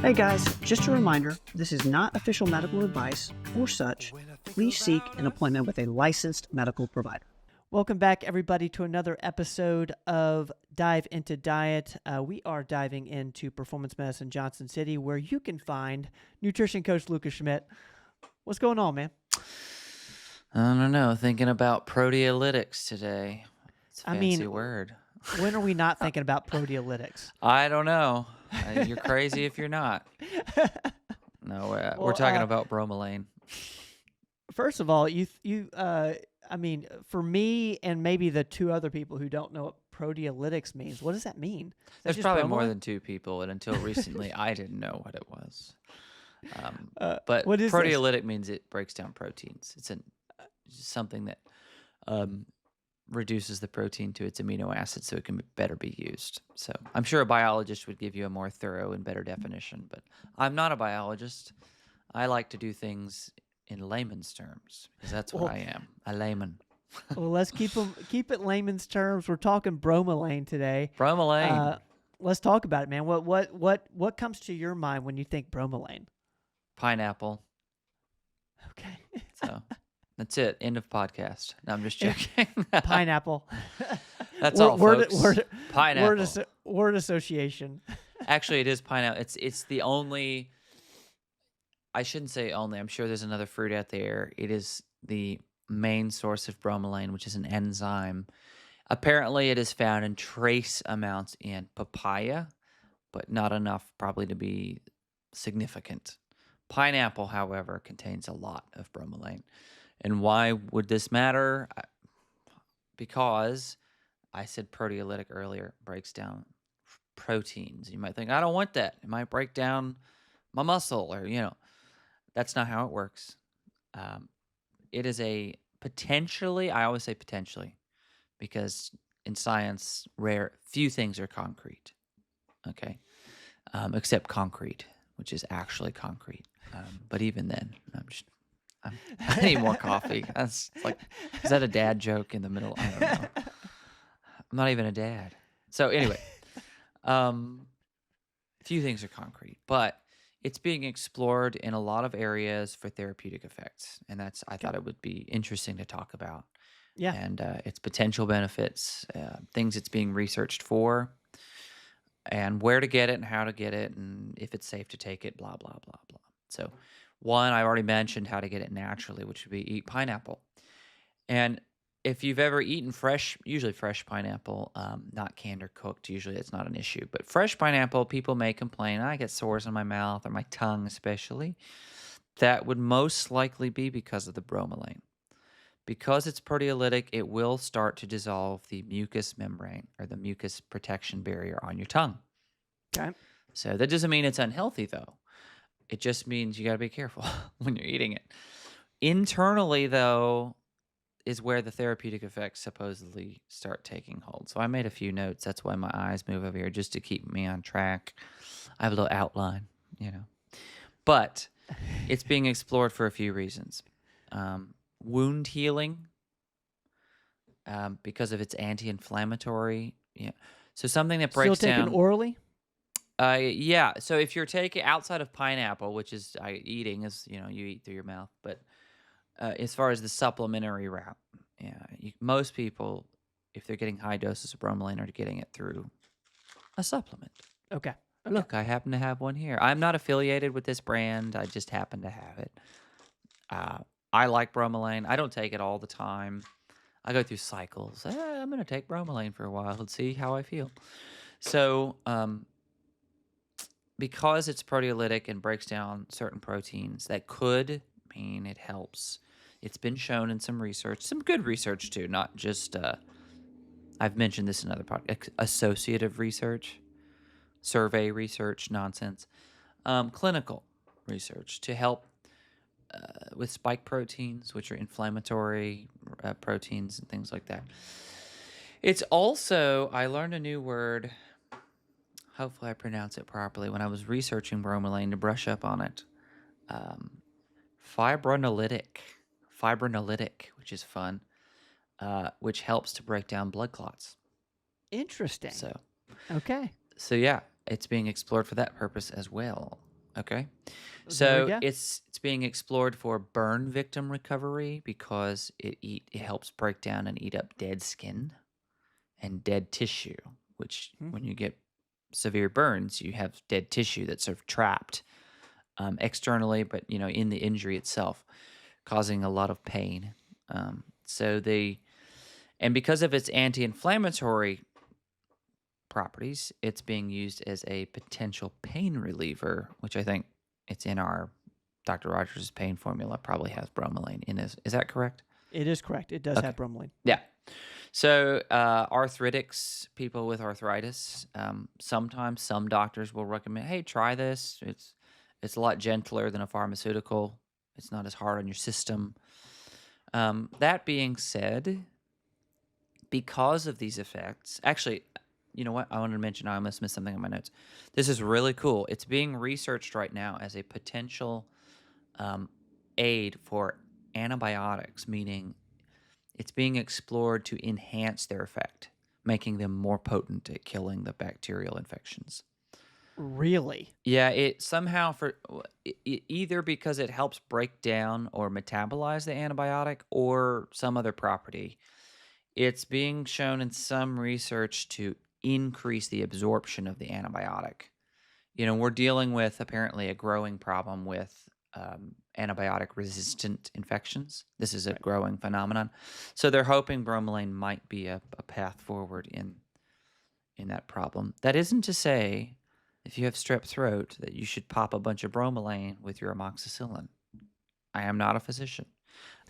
Hey guys, just a reminder, this is not official medical advice or such. Please seek an appointment with a licensed medical provider. Welcome back, everybody, to another episode of Dive Into Diet. We are diving into Performance Medicine Johnson City, where you can find nutrition coach Lucas Schmidt. What's going on, man? I don't know. Thinking about proteolytics today. It's a fancy word. When are we not thinking about proteolytics? I don't know. You're crazy if you're not. No, we're talking about bromelain. First of all, for me and maybe the two other people who don't know what proteolytics means, what does that mean? There's probably more than two people, and until recently, I didn't know what it was. But what is proteolytic means it breaks down proteins. It's something that reduces the protein to its amino acids so it can better be used. So I'm sure a biologist would give you a more thorough and better definition, but I'm not a biologist. I like to do things in layman's terms because that's what I am, a layman. Well, let's keep it layman's terms. We're talking bromelain today. Bromelain. Let's talk about it, man. What comes to your mind when you think bromelain? Pineapple. Okay. So that's it. End of podcast. No, I'm just joking. Pineapple. That's all, folks. Pineapple. Word association. Actually, it is pineapple. It's the only. I shouldn't say only. I'm sure there's another fruit out there. It is the main source of bromelain, which is an enzyme. Apparently, it is found in trace amounts in papaya, but not enough probably to be significant. Pineapple, however, contains a lot of bromelain. And why would this matter? Because I said proteolytic earlier, breaks down proteins. You might think, I don't want that. It might break down my muscle or, that's not how it works. It is a potentially, I always say potentially, because in science, few things are concrete, okay? Except concrete, which is actually concrete. But even then, I need more coffee. That's like, is that a dad joke in the middle? I don't know. I'm not even a dad. So anyway, few things are concrete, but it's being explored in a lot of areas for therapeutic effects. And I thought it would be interesting to talk about. Yeah. And its potential benefits, things it's being researched for, and where to get it and how to get it and if it's safe to take it, blah, blah, blah, blah. So one, I already mentioned how to get it naturally, which would be eat pineapple. And if you've ever eaten usually fresh pineapple, not canned or cooked, usually it's not an issue. But fresh pineapple, people may complain, I get sores in my mouth or my tongue especially. That would most likely be because of the bromelain. Because it's proteolytic, it will start to dissolve the mucous membrane or the mucus protection barrier on your tongue. Okay. So that doesn't mean it's unhealthy, though. It just means you got to be careful when you're eating it. Internally, though, is where the therapeutic effects supposedly start taking hold. So I made a few notes. That's why my eyes move over here, just to keep me on track. I have a little outline, But it's being explored for a few reasons. Wound healing, because of its anti-inflammatory. Yeah. So something that breaks down. Still taken orally? Yeah. So if you're taking outside of pineapple, which is eating, is you eat through your mouth, but as far as the supplementary route, most people, if they're getting high doses of bromelain, are getting it through a supplement. Okay. Look, I happen to have one here. I'm not affiliated with this brand. I just happen to have it. I like bromelain. I don't take it all the time. I go through cycles. I'm going to take bromelain for a while and see how I feel. So, because it's proteolytic and breaks down certain proteins, that could mean it helps. It's been shown in some research, some good research too, not just, I've mentioned this in other podcasts, associative research, survey research, nonsense, clinical research to help with spike proteins, which are inflammatory proteins and things like that. It's also, I learned a new word, hopefully I pronounce it properly, when I was researching bromelain to brush up on it. Fibrinolytic, which is fun, which helps to break down blood clots. Interesting. So, okay. So yeah, it's being explored for that purpose as well. Okay. There we So go. it's being explored for burn victim recovery because it helps break down and eat up dead skin and dead tissue, which Hmm. when you get severe burns, you have dead tissue that's sort of trapped externally, but in the injury itself, causing a lot of pain. So they and because of its anti-inflammatory properties, it's being used as a potential pain reliever, which I think it's in our Dr. Rogers' pain formula probably has bromelain in it. Is that correct? It is correct. It does Okay. have bromelain. Yeah. So arthritics, people with arthritis, sometimes some doctors will recommend, hey, try this. It's a lot gentler than a pharmaceutical. It's not as hard on your system. That being said, because of these effects, actually, you know what? I wanted to mention, I almost missed something in my notes. This is really cool. It's being researched right now as a potential um, aid for antibiotics, meaning it's being explored to enhance their effect, making them more potent at killing the bacterial infections. Really? Yeah, it somehow either because it helps break down or metabolize the antibiotic or some other property. It's being shown in some research to increase the absorption of the antibiotic. We're dealing with apparently a growing problem with antibiotic resistant infections. This is a Right. growing phenomenon. So they're hoping bromelain might be a path forward in that problem. That isn't to say if you have strep throat that you should pop a bunch of bromelain with your amoxicillin. I am not a physician.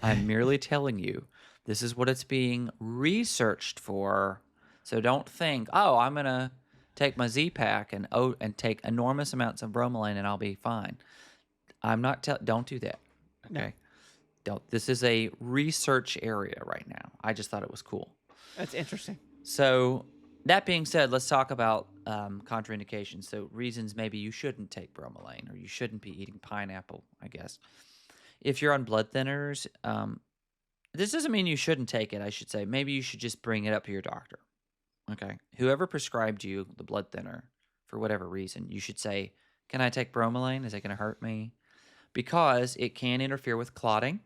I'm merely telling you this is what it's being researched for. So don't think, oh, I'm gonna take my Z-Pack and take enormous amounts of bromelain and I'll be fine. I'm not don't do that. No, Okay. Don't. This is a research area right now. I just thought it was cool. that's interesting. So that being said, let's talk about contraindications. So reasons maybe you shouldn't take bromelain or you shouldn't be eating pineapple, I guess. If you're on blood thinners, this doesn't mean you shouldn't take it, I should say. Maybe you should just bring it up to your doctor. Okay. Whoever prescribed you the blood thinner, for whatever reason, you should say, can I take bromelain? Is it going to hurt me? Because it can interfere with clotting,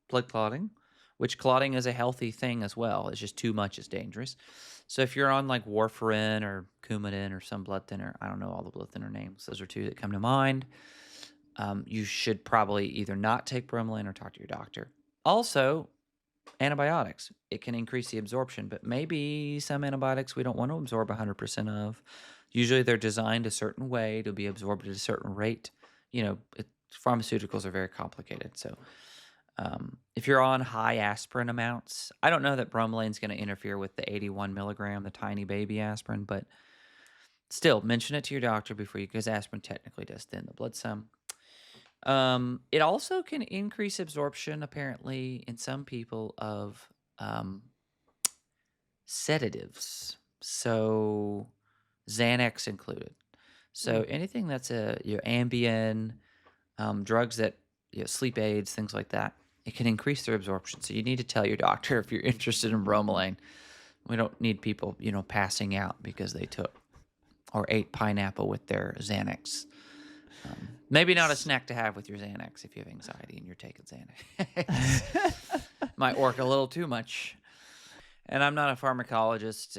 blood clotting, which clotting is a healthy thing as well. It's just too much is dangerous. So if you're on like warfarin or Coumadin or some blood thinner, I don't know all the blood thinner names. Those are two that come to mind. You should probably either not take bromelain or talk to your doctor. Also, antibiotics. It can increase the absorption, but maybe some antibiotics we don't want to absorb 100% of. Usually they're designed a certain way to be absorbed at a certain rate. Pharmaceuticals are very complicated. So if you're on high aspirin amounts, I don't know that bromelain is going to interfere with the 81 milligram, the tiny baby aspirin, but still mention it to your doctor before you, because aspirin technically does thin the blood some. It also can increase absorption, apparently, in some people of sedatives. So Xanax included. So anything that's your Ambien, drugs that sleep aids, things like that, it can increase their absorption. So you need to tell your doctor if you're interested in bromelain. We don't need people, passing out because they took or ate pineapple with their Xanax. Maybe not a snack to have with your Xanax if you have anxiety and you're taking Xanax. Might work a little too much. And I'm not a pharmacologist,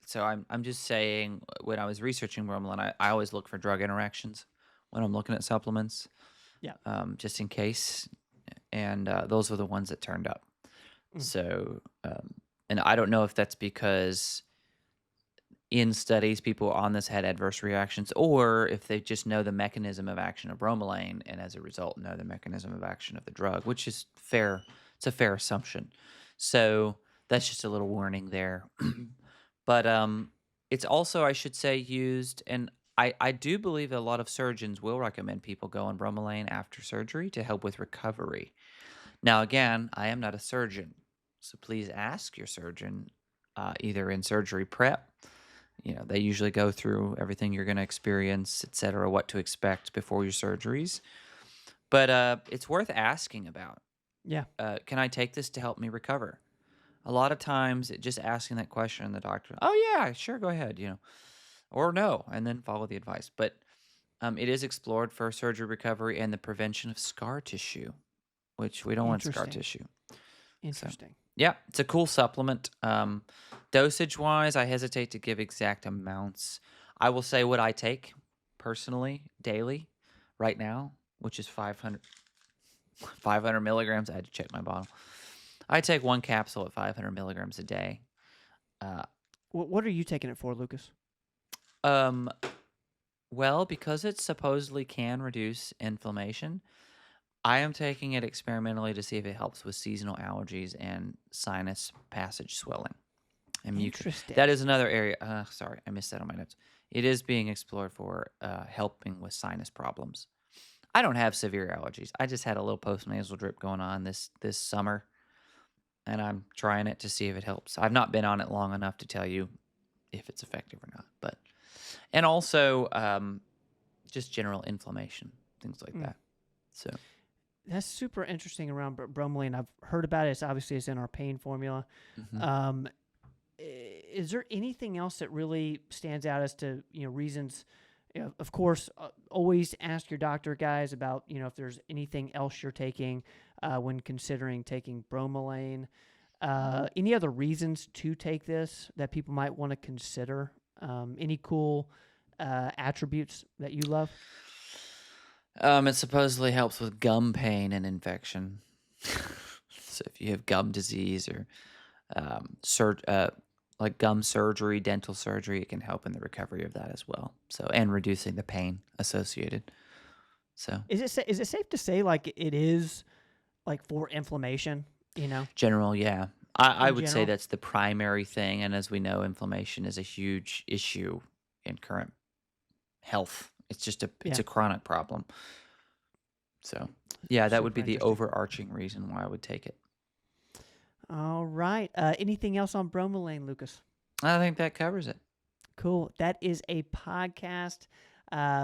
so I'm just saying when I was researching bromelain, I always look for drug interactions when I'm looking at supplements, Yeah. just in case. And those were the ones that turned up. So, and I don't know if that's because in studies people on this had adverse reactions, or if they just know the mechanism of action of bromelain and as a result know the mechanism of action of the drug, which is fair. It's a fair assumption. So that's just a little warning there. But it's also, I should say, used, and I do believe a lot of surgeons will recommend people go on bromelain after surgery to help with recovery. Now, again, I am not a surgeon, so please ask your surgeon either in surgery prep. They usually go through everything you're going to experience, et cetera, what to expect before your surgeries. But it's worth asking about. Yeah. Can I take this to help me recover? A lot of times, just asking that question, the doctor, oh, yeah, sure, go ahead, or no, and then follow the advice. But It is explored for surgery recovery and the prevention of scar tissue, which we don't want scar Interesting. tissue. Interesting. Yeah, it's a cool supplement. Dosage wise, I hesitate to give exact amounts. I will say what I take personally daily right now, which is 500 milligrams. I had to check my bottle. I take one capsule at 500 milligrams a day. What are you taking it for, Lucas? Well, because it supposedly can reduce inflammation, I am taking it experimentally to see if it helps with seasonal allergies and sinus passage swelling and mucus. Interesting. That is another area. Sorry, I missed that on my notes. It is being explored for helping with sinus problems. I don't have severe allergies. I just had a little postnasal drip going on this summer, and I'm trying it to see if it helps. I've not been on it long enough to tell you if it's effective or not, and also just general inflammation, things like that. So that's super interesting around bromelain. I've heard about it. It's in our pain formula. mhm. Is there anything else that really stands out as to reasons? Of course, always ask your doctor, guys, about if there's anything else you're taking when considering taking bromelain. Any other reasons to take this that people might want to consider? Any cool attributes that you love? It supposedly helps with gum pain and infection. So if you have gum disease or like gum surgery, dental surgery, it can help in the recovery of that as well. So, and reducing the pain associated. So Is it safe to say like it is like for inflammation? general, yeah. I In would say general? that's the primary thing. And as we know, inflammation is a huge issue in current health. It's Yeah. a chronic problem. So yeah, that would Super be the interesting. overarching reason why I would take it. All right. Anything else on bromelain, Lucas? I think that covers it. Cool. That is a podcast.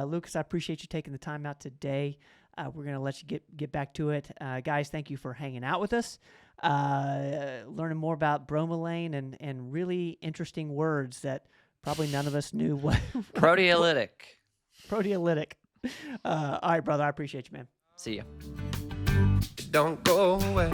Lucas, I appreciate you taking the time out today. We're going to let you get back to it. Guys, thank you for hanging out with us, learning more about bromelain and really interesting words that probably none of us knew what. Proteolytic. Proteolytic. All right, brother. I appreciate you, man. See ya. Don't go away.